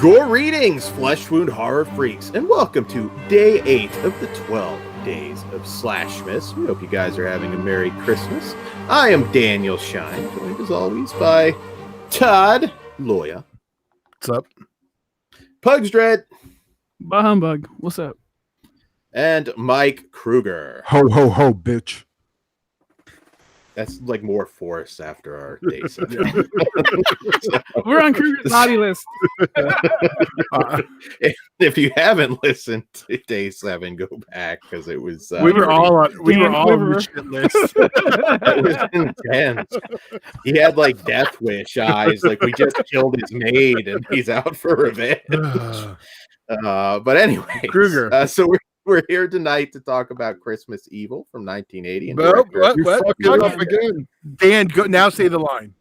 Greetings, flesh wound horror freaks, and welcome to day 8 of the 12 days of SLASHmas. We hope you guys are having a Merry Christmas. I am Daniel Shine, joined as always by Todd Loya. What's up? Pugs Dread. Bah humbug. What's up? And Mike Kruger. Ho, ho, ho, bitch. That's like more force after our day 7. We're on Kruger's naughty list. If you haven't listened to day 7, go back because it was we were all on the shit list. It was intense. He had like death wish eyes, like we just killed his maid and he's out for revenge. But anyway, Kruger. So we're here tonight to talk about Christmas Evil from 1980. And You fucked it up again. Dan, go now. Say the line.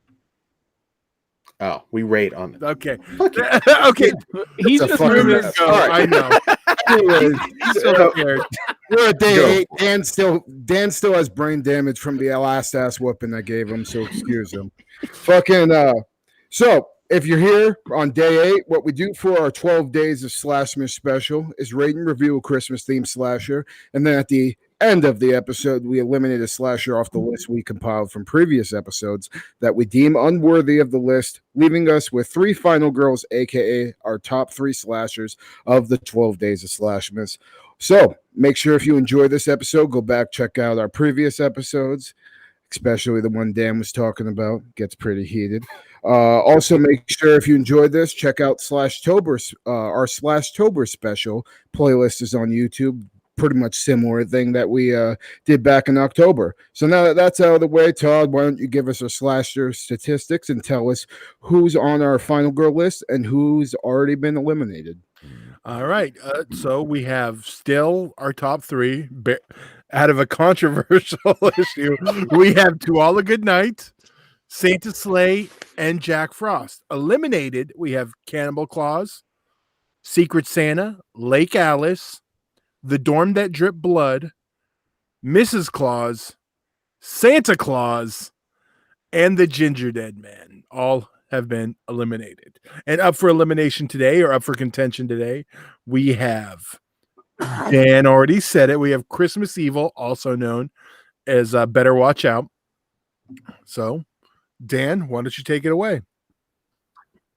Oh, we rate on it. Okay. Okay. He's just Kruger, nervous. go. I know. Anyways, He's so scared. we're at day 8. Dan still has brain damage from the last ass whooping I gave him, so excuse him. So if you're here on day 8, what we do for our 12 days of SLASHmas special is rate and review a Christmas themed slasher, and then at the end of the episode, we eliminate a slasher off the list we compiled from previous episodes that we deem unworthy of the list, leaving us with 3 final girls, aka our top 3 slashers of the 12 days of SLASHmas. So make sure if you enjoy this episode, go back, check out our previous episodes, especially the one Dan was talking about. Gets pretty heated. Also, make sure if you enjoyed this, check out SLASHtober, our SLASHtober special playlist is on YouTube. Pretty much similar thing that we did back in October. So now that that's out of the way, Todd, why don't you give us our slasher statistics and tell us who's on our final girl list and who's already been eliminated. All right. So we have still our top 3 out of a controversial issue. We have To All a Good Night, Santa Sleigh, and Jack Frost. Eliminated, we have Cannibal Claus, Secret Santa, Lake Alice, The Dorm That Dripped Blood, Mrs. Claus, Santa Claus, and the Ginger Dead Man. All have been eliminated. And up for elimination today, or up for contention today, we have, Dan already said it, we have Christmas Evil, also known as Better Watch Out. So, Dan, why don't you take it away?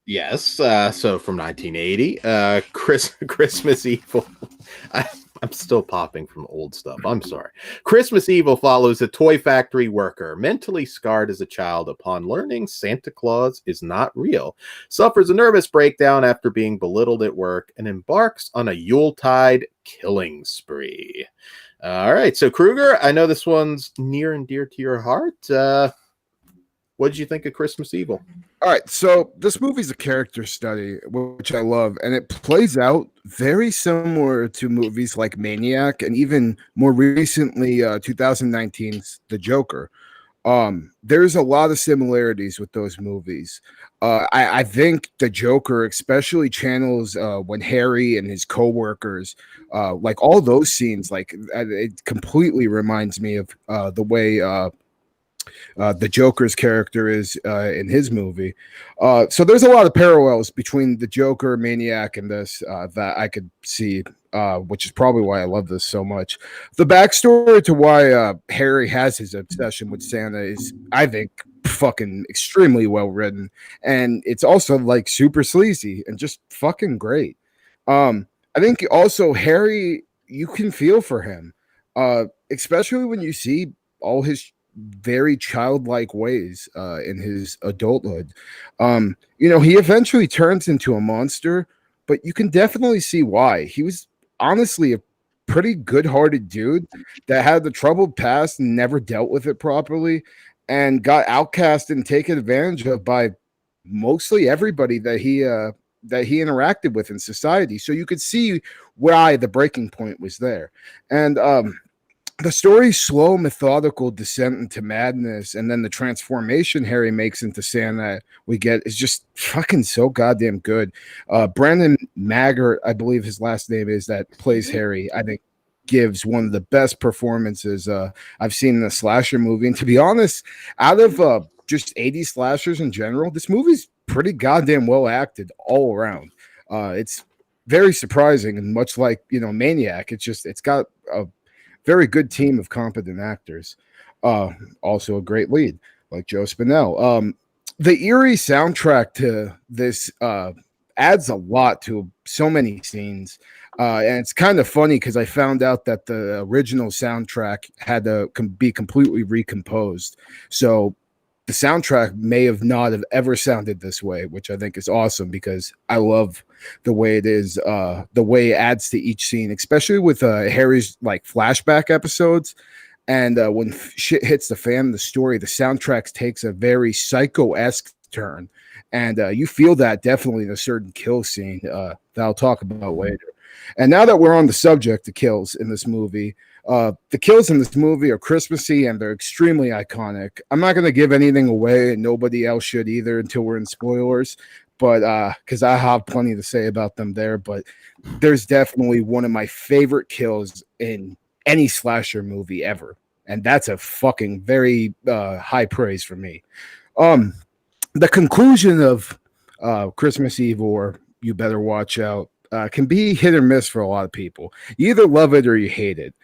Yes. So from 1980, Christmas Evil. I'm still popping from old stuff. I'm sorry. Christmas Evil follows a toy factory worker, mentally scarred as a child upon learning Santa Claus is not real, suffers a nervous breakdown after being belittled at work, and embarks on a Yuletide killing spree. All right. So Kruger, I know this one's near and dear to your heart. What did you think of Christmas Evil? All right, so this movie's a character study, which I love, and it plays out very similar to movies like Maniac and even more recently 2019's The Joker. There's a lot of similarities with those movies. I think The Joker especially channels when Harry and his co-workers, like all those scenes, like it completely reminds me of the way the Joker's character is in his movie. So there's a lot of parallels between the Joker, Maniac, and this that I could see, which is probably why I love this so much. The backstory to why Harry has his obsession with Santa is, I think, fucking extremely well written, and it's also like super sleazy and just fucking great. I think also Harry, you can feel for him, especially when you see all his very childlike ways in his adulthood. He eventually turns into a monster, but you can definitely see why. He was honestly a pretty good-hearted dude that had the troubled past and never dealt with it properly, and got outcast and taken advantage of by mostly everybody that he interacted with in society. So you could see why the breaking point was there. And the story's slow, methodical descent into madness, and then the transformation Harry makes into Santa we get is just fucking so goddamn good. Brandon Maggart, I believe his last name is, that plays Harry, I think gives one of the best performances I've seen in a slasher movie. And to be honest, out of just 80 slashers in general, this movie's pretty goddamn well acted all around. It's very surprising, and much like Maniac, it's got a very good team of competent actors. Also a great lead like Joe Spinell. The eerie soundtrack to this adds a lot to so many scenes. And it's kind of funny because I found out that the original soundtrack had to be completely recomposed. So the soundtrack may have not have ever sounded this way, which I think is awesome because I love the way it is, the way it adds to each scene, especially with Harry's like flashback episodes. And when shit hits the fan, the soundtrack takes a very Psycho-esque turn. And you feel that definitely in a certain kill scene that I'll talk about later. And now that we're on the subject of kills in this movie, the kills in this movie are Christmassy and they're extremely iconic. I'm not going to give anything away, and nobody else should either until we're in spoilers, but because I have plenty to say about them there. But there's definitely one of my favorite kills in any slasher movie ever, and that's a fucking very high praise for me. The conclusion of Christmas Eve or You Better Watch Out can be hit or miss for a lot of people. You either love it or you hate it.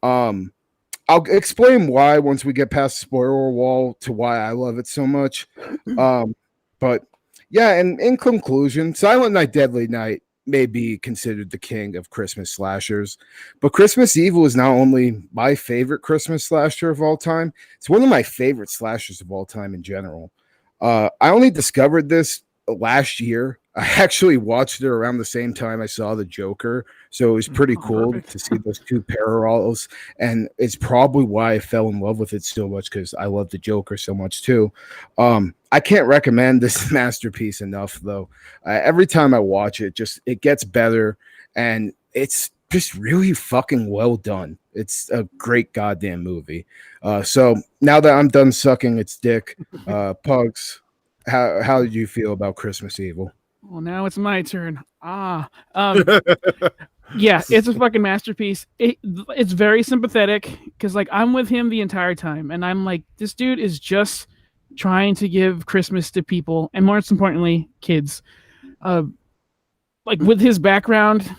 I'll explain why once we get past the spoiler wall to why I love it so much. But yeah, and in conclusion, Silent Night, Deadly Night may be considered the king of Christmas slashers, but Christmas Evil is not only my favorite Christmas slasher of all time, it's one of my favorite slashers of all time in general. I only discovered this last year. I actually watched it around the same time I saw The Joker, so it was pretty cool to see those two parallels, and it's probably why I fell in love with it so much, because I love The Joker so much too. I can't recommend this masterpiece enough, though. Every time I watch it, it gets better, and it's just really fucking well done. It's a great goddamn movie. So now that I'm done sucking its dick, Pugs, how did you feel about Christmas Evil? Well, now it's my turn. Yeah, it's a fucking masterpiece. It's very sympathetic because, like, I'm with him the entire time, and I'm like, this dude is just trying to give Christmas to people, and more importantly, kids. Like, with his background,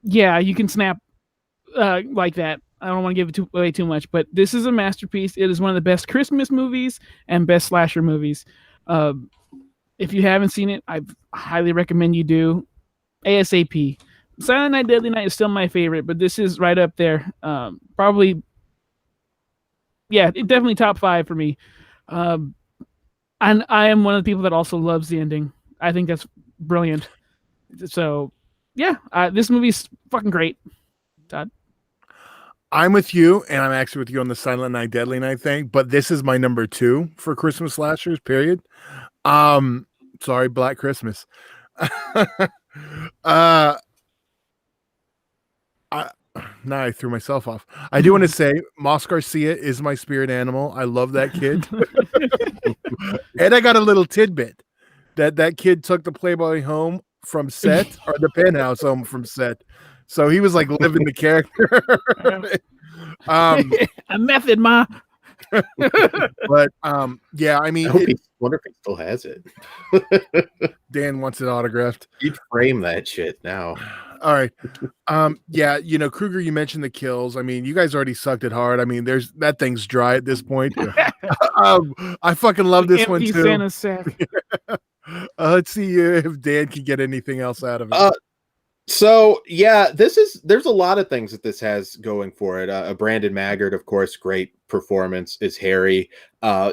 yeah, you can snap like that. I don't want to give it away too much, but this is a masterpiece. It is one of the best Christmas movies and best slasher movies. If you haven't seen it, I highly recommend you do. ASAP. Silent Night, Deadly Night is still my favorite, but this is right up there. Probably, yeah, it definitely top 5 for me. And I am one of the people that also loves the ending. I think that's brilliant. So, yeah, this movie's fucking great. Todd? I'm with you, and I'm actually with you on the Silent Night, Deadly Night thing, but this is my number 2 for Christmas slashers, period. Sorry, Black Christmas. Now I threw myself off. I do want to say Moss Garcia is my spirit animal. I love that kid. And I got a little tidbit that kid took the Playboy home from set, or the penthouse home from set. So he was like living the character. A method, ma. But yeah, I mean, wonder if he still has it. Dan wants it autographed. You'd frame that shit now. All right. Yeah, Kruger, you mentioned the kills. I mean, you guys already sucked it hard. I mean, that thing's dry at this point. I fucking love this one too. Santa's sack. Let's see if Dan can get anything else out of it. So yeah, there's a lot of things that this has going for it. Brandon Maggart, of course, great performance is Harry.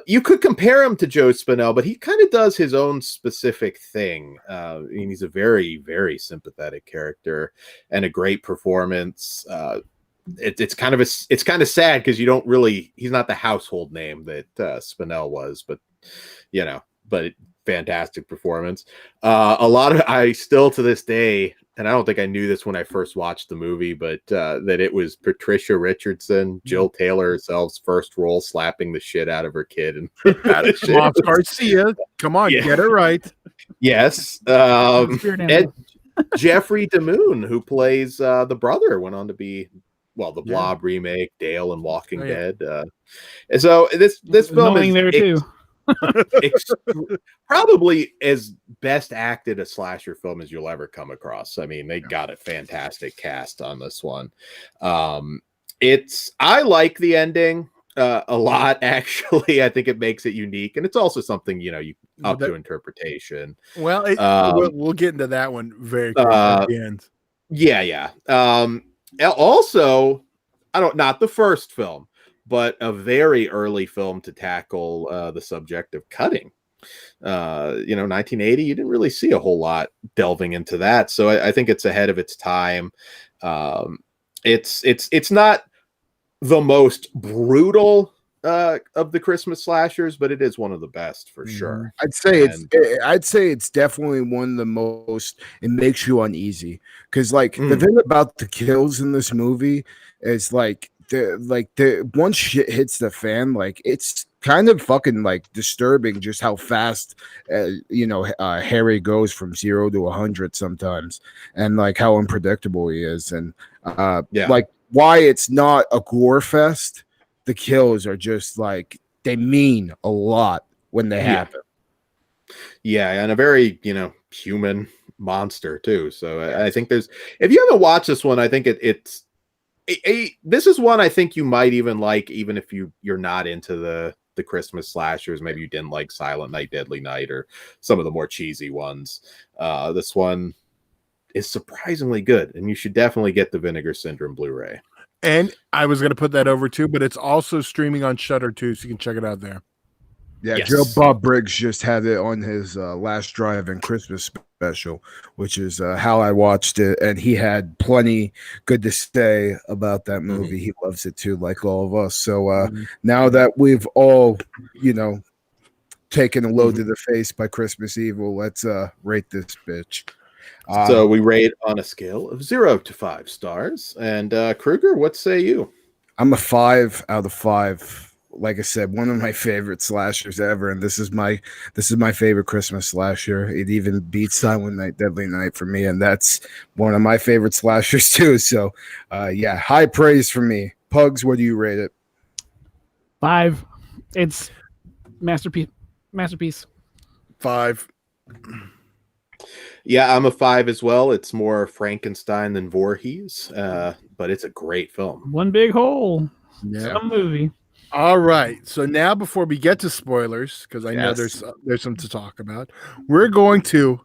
You could compare him to Joe Spinell, but he kind of does his own specific thing. He's a very, very sympathetic character and a great performance. It's kind of sad because he's not the household name that Spinell was, but fantastic performance. I still to this day, and I don't think I knew this when I first watched the movie, but that it was Patricia Richardson, Jill Taylor herself's first role, slapping the shit out of her kid. And Moss Garcia, come on, get it right. Yes. And Jeffrey DeMoon, who plays the brother, went on to be the Blob remake, Dale and Walking Dead. And so this film is there too. Probably as best acted a slasher film as you'll ever come across. I mean, they got a fantastic cast on this one. I like the ending a lot, actually. I think it makes it unique, and it's also something up to interpretation. Well, we'll get into that one very quickly at the end. Yeah. Also, not the first film, but a very early film to tackle the subject of cutting. 1980, you didn't really see a whole lot delving into that, so I think it's ahead of its time. It's not the most brutal of the Christmas slashers, but it is one of the best for sure. I'd say it's definitely one of the most. It makes you uneasy because the thing about the kills in this movie is the once shit hits the fan, it's kind of fucking disturbing just how fast Harry goes from 0 to 100 sometimes, and how unpredictable he is, and why it's not a gore fest. The kills are just they mean a lot when they happen. Yeah, and a very human monster too. So I think if you haven't watched this one, I think this is one I think you might even like, even if you're not into the Christmas slashers. Maybe you didn't like Silent Night, Deadly Night, or some of the more cheesy ones. This one is surprisingly good, and you should definitely get the Vinegar Syndrome Blu-ray. And I was going to put that over too, but it's also streaming on Shudder too, so you can check it out there. Yeah, yes. Joe Bob Briggs just had it on his last drive-in Christmas special, which is how I watched it, and he had plenty good to say about that movie. He loves it too, like all of us. So now that we've all, taken a load to the face by Christmas Evil, let's rate this bitch. So we rate on a scale of 0 to 5 stars. And Kruger, what say you? I'm a 5 out of 5. Like I said, one of my favorite slashers ever, and this is my favorite Christmas slasher. It even beats Silent Night, Deadly Night for me, and that's one of my favorite slashers too. So, high praise for me. Pugs, what do you rate it? 5. It's masterpiece. 5. Yeah, I'm a 5 as well. It's more Frankenstein than Voorhees, but it's a great film. One big hole. Yeah. Some movie. All right. So now, before we get to spoilers, because I know there's some to talk about, we're going to.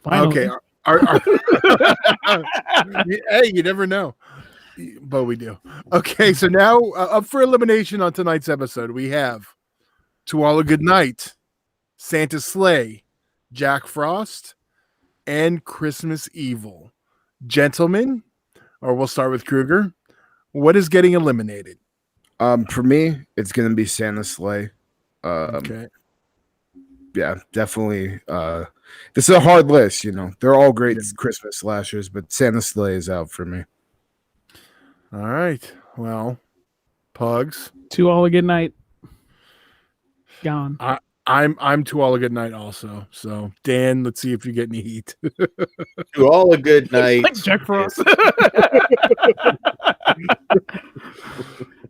Finally. Okay. Hey, you never know, but we do. Okay. So now, up for elimination on tonight's episode, we have To All a Good Night, Santa's Sleigh, Jack Frost, and Christmas Evil. Gentlemen, or we'll start with Kruger. What is getting eliminated? For me, it's gonna be Santa's Sleigh. Okay. Yeah, definitely. This is a hard list, They're all great Christmas slashers, but Santa's Sleigh is out for me. All right. Well, Pugs. To All a Good Night. Gone. I'm To All a Good Night also. So Dan, let's see if you get any heat. To All a Good Night. Like Jack Frost.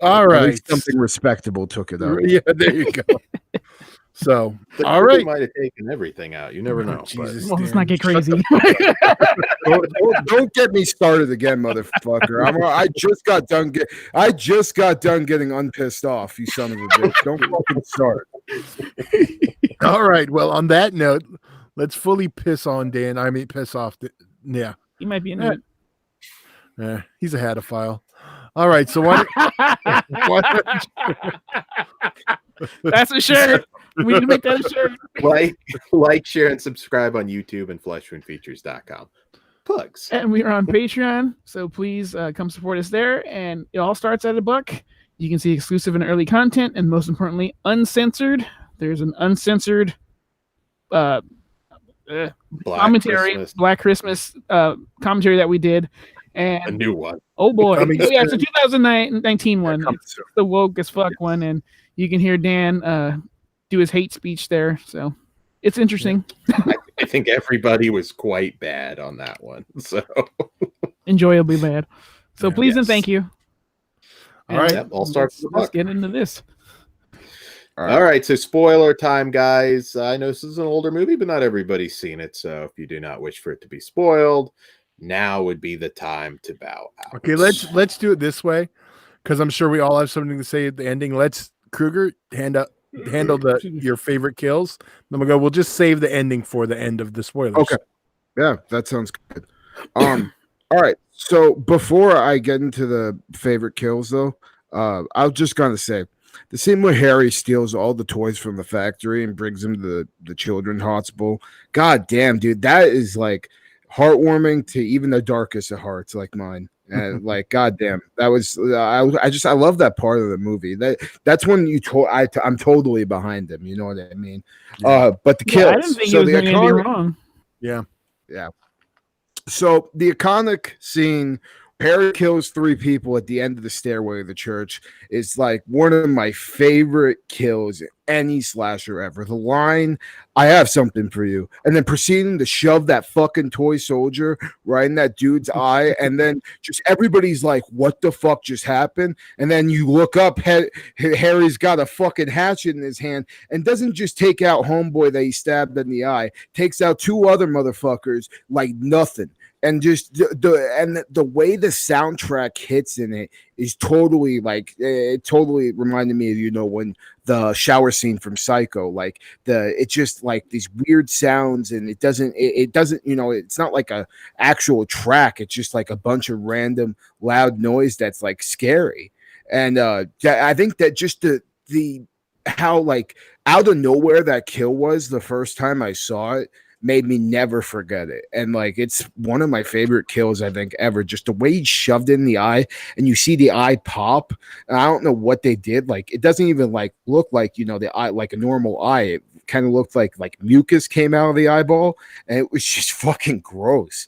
All right. Something respectable took it out. Yeah, there you go. So, all right. Might have taken everything out. You never know. Jesus, let's not get crazy. Don't get me started again, motherfucker. I just got done getting unpissed off, you son of a bitch. Don't fucking start. All right. Well, on that note, let's fully piss on Dan. I mean, piss off. Yeah. He might be in it. Yeah, he's a hatophile. All right. So that's a shirt. We need to make that a shirt. Like, share, and subscribe on YouTube and fleshwoundfeatures.com. Pugs. And we are on Patreon, so please come support us there. And it all starts at $1. You can see exclusive and early content, and most importantly, uncensored. There's an uncensored Black Christmas commentary that we did. And a new one. Oh boy. It's a 2019 one. It's the woke as fuck one, and you can hear Dan do his hate speech there. So it's interesting. I think everybody was quite bad on that one. So enjoyably bad. So please and thank you. All right. All starts. Let's get into this. All right, so spoiler time, guys. I know this is an older movie, but not everybody's seen it. So if you do not wish for it to be spoiled, now would be the time to bow out. Okay, let's do it this way, because I'm sure we all have something to say at the ending. Let's Kruger handle your favorite kills. Then we'll just save the ending for the end of the spoilers. Okay. Yeah, that sounds good. All right. So before I get into the favorite kills, though, I was just gonna say the scene where Harry steals all the toys from the factory and brings them to the children's hospital. God damn, dude, that is like heartwarming to even the darkest of hearts, like mine. And like, goddamn, that was I love that part of the movie. That's when I'm totally behind him. You know what I mean? Yeah. But the kills. I didn't think he was doing anything wrong. Yeah. So the iconic scene, Harry kills 3 people at the end of the stairway of the church, is like one of my favorite kills in any slasher ever. The line, "I have something for you," and then proceeding to shove that fucking toy soldier right in that dude's eye, and then just everybody's like, "What the fuck just happened?" And then you look up, Harry's got a fucking hatchet in his hand, and doesn't just take out homeboy that he stabbed in the eye, takes out 2 other motherfuckers like nothing. And just the way the soundtrack hits in it is totally like, it totally reminded me of, when the shower scene from Psycho, like it's just like these weird sounds, and it doesn't, it's not like a actual track. It's just like a bunch of random loud noise that's like scary. And I think that just the how like out of nowhere that kill was the first time I saw it made me never forget it. And like, it's one of my favorite kills, I think, ever. Just the way he shoved it in the eye and you see the eye pop. And I don't know what they did. Like, it doesn't even like look like, the eye, like a normal eye. It kind of looked like mucus came out of the eyeball, and it was just fucking gross.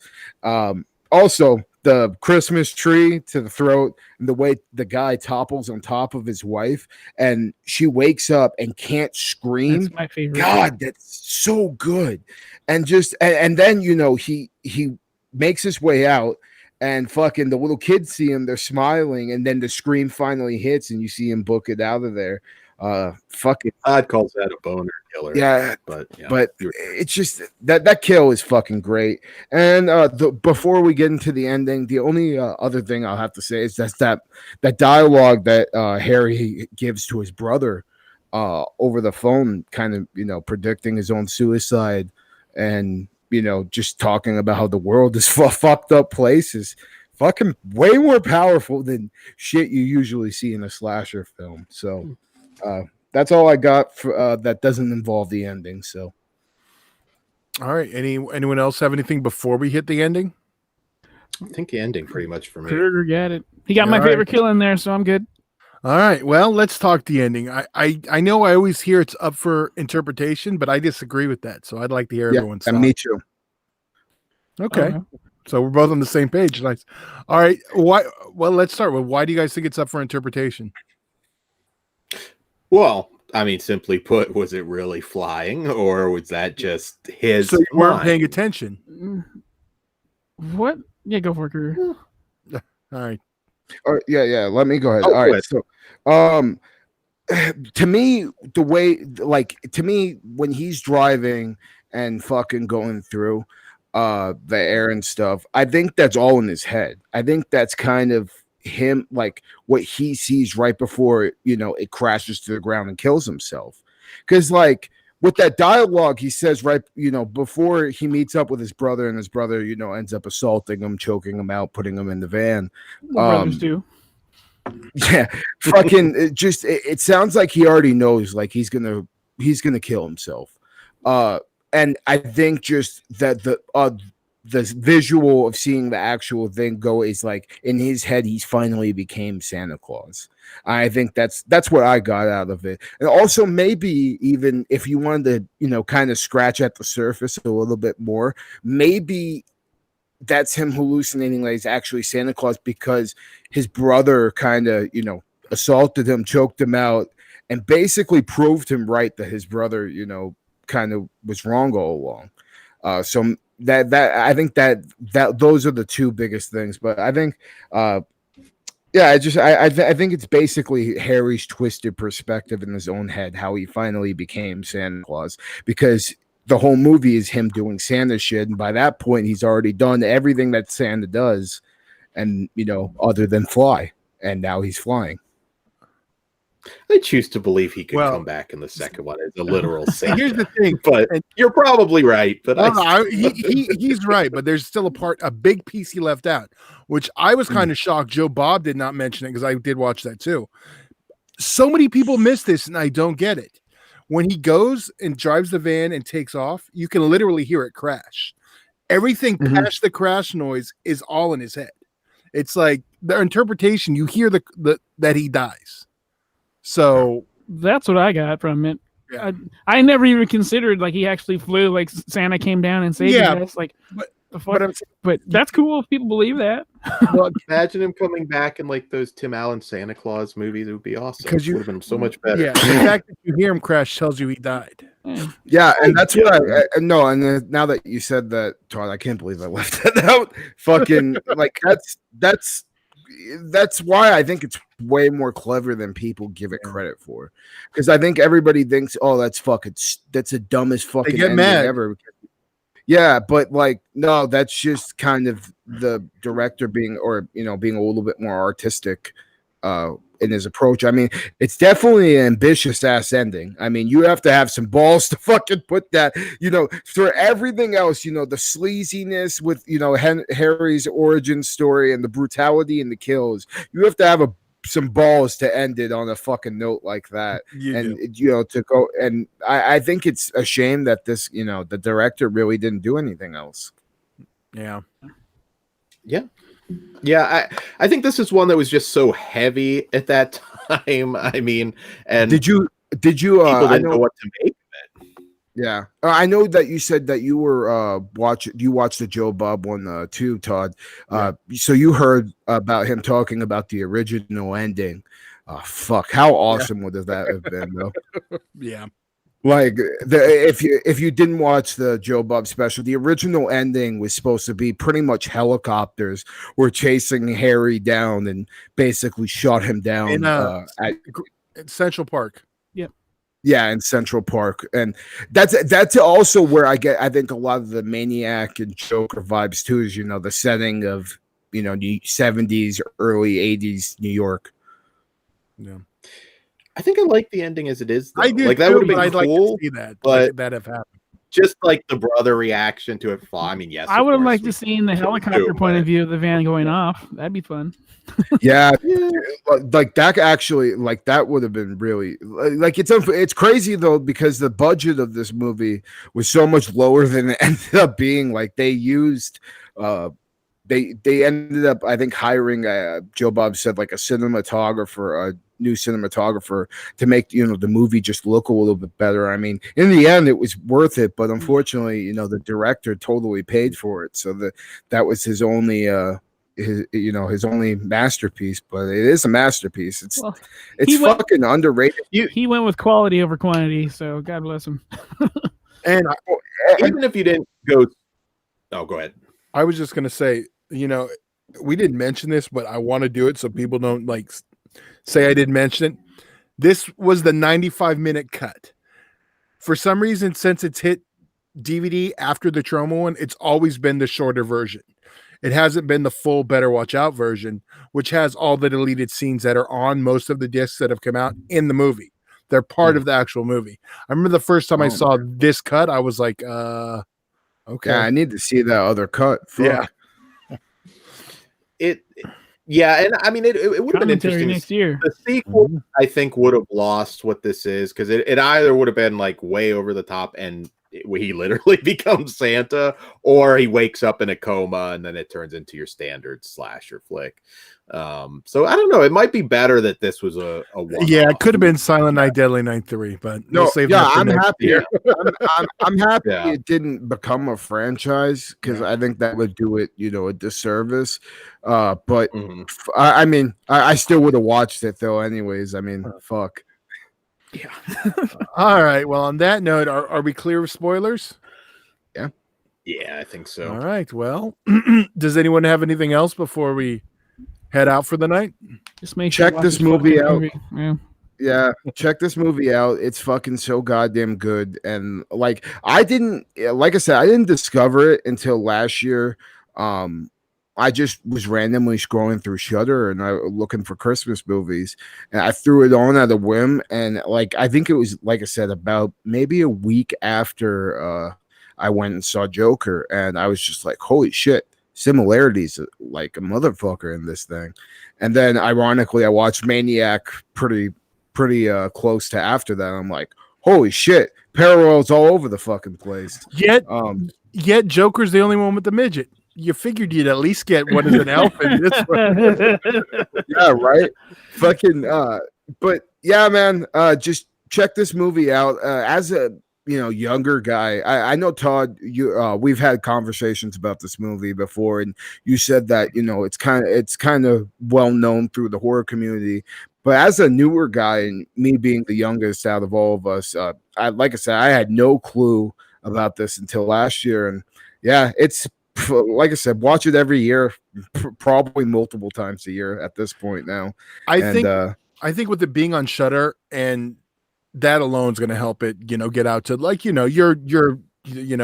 Also, the Christmas tree to the throat, and the way the guy topples on top of his wife, and she wakes up and can't scream. That's my favorite. God, that's so good. And just and then he makes his way out, and fucking the little kids see him, they're smiling, and then the scream finally hits, and you see him book it out of there. Fucking I'd call that a boner killer. Yeah, but it's just that kill is fucking great. And before we get into the ending, the only other thing I'll have to say is that dialogue that Harry gives to his brother over the phone, kind of predicting his own suicide, and just talking about how the world is fucked up place, is fucking way more powerful than shit you usually see in a slasher film. So that's all I got for that doesn't involve the ending. So, all right. Anyone else have anything before we hit the ending? I think the ending pretty much for me. Kruger got it. He got my favorite kill in there, so I'm good. All right. Well, let's talk the ending. I know I always hear it's up for interpretation, but I disagree with that. So I'd like to hear everyone's thoughts. Me too. Okay. So we're both on the same page. Nice. All right. Why? Well, let's start with, why do you guys think it's up for interpretation? Well, I mean, simply put, was it really flying, or was that just his? So you weren't paying attention. What? Yeah, go for it, Kruger. All right. Yeah. Let me go ahead. All right. So, to me, when he's driving and fucking going through the air and stuff, I think that's all in his head. I think that's kind of him, like what he sees right before it crashes to the ground and kills himself. Because like with that dialogue he says right before he meets up with his brother, and his brother ends up assaulting him, choking him out, putting him in the van. Brothers do. Yeah, fucking it sounds like he already knows, like he's gonna kill himself. And I think just that the visual of seeing the actual thing go is like in his head, he's finally became Santa Claus. I think that's what I got out of it. And also maybe even if you wanted to, kind of scratch at the surface a little bit more, maybe that's him hallucinating that he's actually Santa Claus, because his brother kind of, assaulted him, choked him out, and basically proved him right that his brother, kind of was wrong all along. So that I think that those are the two biggest things. But I think Yeah, I think it's basically Harry's twisted perspective in his own head, how he finally became Santa Claus, because the whole movie is him doing Santa shit, and by that point, he's already done everything that Santa does, and other than fly, and now he's flying. I choose to believe he could Well- come back in the second one as a literal Santa. Here's the thing, But and- you're probably right. But he's right, but there's still a big piece he left out, which I was kind of shocked Joe Bob did not mention it because I did watch that too. So many people miss this, and I don't get it. When he goes and drives the van and takes off, you can literally hear it crash. Everything past the crash noise is all in his head. It's like the interpretation. You hear the that he dies. So That's what I got from it. Yeah. I never even considered like he actually flew, like Santa came down and saved us. Like, but- the fuck? But that's cool if people believe that. well, imagine him coming back in like those Tim Allen Santa Claus movies. It would be awesome. 'Cause It would have been so much better. yeah, the fact that you hear him crash tells you he died. Yeah, and that's what I no. And now that you said that, Todd, I can't believe I left that out. Fucking like that's why I think it's way more clever than people give it credit for. Because I think everybody thinks, oh, that's the dumbest fucking get ending mad. ever. Yeah, but like, no, that's just kind of the director being a little bit more artistic in his approach. I mean, it's definitely an ambitious ass ending. I mean, you have to have some balls to fucking put that, for everything else, the sleaziness with, Harry's origin story and the brutality and the kills. You have to have some balls to end it on a fucking note like that. To go. And I think it's a shame that this, the director really didn't do anything else. Yeah. Yeah, I think this is one that was just so heavy at that time. I mean, and did you people didn't know what to make of it. Yeah, I know that you said that you were you watched the Joe Bob one too, Todd. So you heard about him talking about the original ending. Fuck, how awesome would that have been, though? Yeah. Like if you didn't watch the Joe Bob special, the original ending was supposed to be pretty much helicopters were chasing Harry down and basically shot him down at Central Park. Yeah, in Central Park, and that's also where I think a lot of the Maniac and Joker vibes too. Is the setting of the 70s, early 80s New York. Yeah. I think I like the ending as it is. Though. I do. Like that would have been cool. Like to see that, but that have happened. Just like the brother reaction to it. I mean, yes. I would have course, liked to see in the helicopter point of view of the van going off. That'd be fun. Yeah, like that actually, like that would have been really like it's crazy though because the budget of this movie was so much lower than it ended up being. Like they used they ended up I think hiring Joe Bob said like a new cinematographer to make the movie just look a little bit better. I mean, in the end, it was worth it, but unfortunately, the director totally paid for it, so that was his only his only masterpiece. But it is a masterpiece. It's fucking underrated. He went with quality over quantity, so God bless him. And even if you didn't go, go ahead. I was just gonna say, we didn't mention this, but I want to do it so people don't like say I didn't mention it. This was the 95-minute cut. For some reason, since it's hit DVD after the Troma one, it's always been the shorter version. It hasn't been the full Better Watch Out version, which has all the deleted scenes that are on most of the discs that have come out in the movie. They're part of the actual movie. I remember the first time I saw this cut, I was like, okay. Yeah, I need to see that other cut. Fuck. Yeah. Yeah, and I mean, it would have been interesting next year. The sequel, I think, would have lost what this is because it either would have been like way over the top and he literally becomes Santa, or he wakes up in a coma and then it turns into your standard slasher flick. So I don't know. It might be better that this was a one-off. Yeah, it could have been Silent Night, Deadly Night 3, but No, we'll save that for I'm next happy. year. I'm happy Yeah. it didn't become a franchise because I think that would do it, a disservice. But I mean, I still would have watched it though. Anyways, I mean, fuck. Yeah. All right. Well, on that note, are we clear of spoilers? Yeah, I think so. All right. Well, does anyone have anything else before we head out for the night. Just make Check you watch this movie fucking out. movie. Yeah. Yeah, check this movie out. It's fucking so goddamn good. And like I said, I didn't discover it until last year. I just was randomly scrolling through Shudder and I looking for Christmas movies, and I threw it on at a whim. And like I think it was, like I said, about maybe a week after I went and saw Joker, and I was just like, holy shit, similarities like a motherfucker in this thing. And then ironically, I watched Maniac pretty close to after that. I'm like, holy shit, parallels all over the fucking place. Yet Joker's the only one with the midget. You figured you'd at least get what is an elf in this one. Yeah, right. Fucking but yeah, man, just check this movie out. As a younger guy, I know Todd, we've had conversations about this movie before, and you said that it's kind of well known through the horror community. But as a newer guy, and me being the youngest out of all of us, like I said, I had no clue about this until last year. And yeah, it's like I said, watch it every year, probably multiple times a year at this point now. I think with it being on Shudder, and that alone is going to help it, get out to your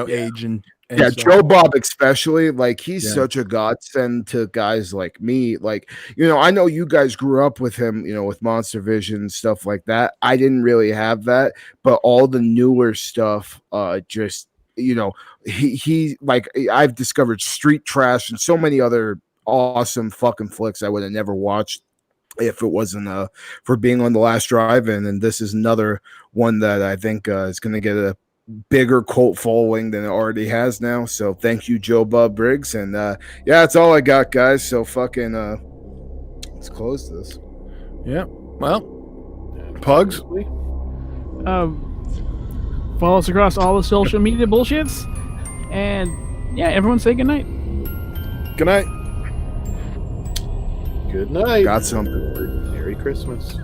age and yeah, so Joe Bob especially, like he's such a godsend to guys like me. Like, I know you guys grew up with him, with Monster Vision, stuff like that. I didn't really have that, but all the newer stuff, just he like I've discovered Street Trash and so many other awesome fucking flicks I would have never watched if it wasn't for being on The Last Drive-In. And this is another one that I think is going to get a bigger cult following than it already has now. So thank you, Joe Bob Briggs. And yeah, that's all I got, guys. So fucking let's close this. Yeah. Well, Pugs. Follow us across all the social media bullshits. And yeah, everyone say goodnight. Good night. Good night. Got something. Merry Christmas.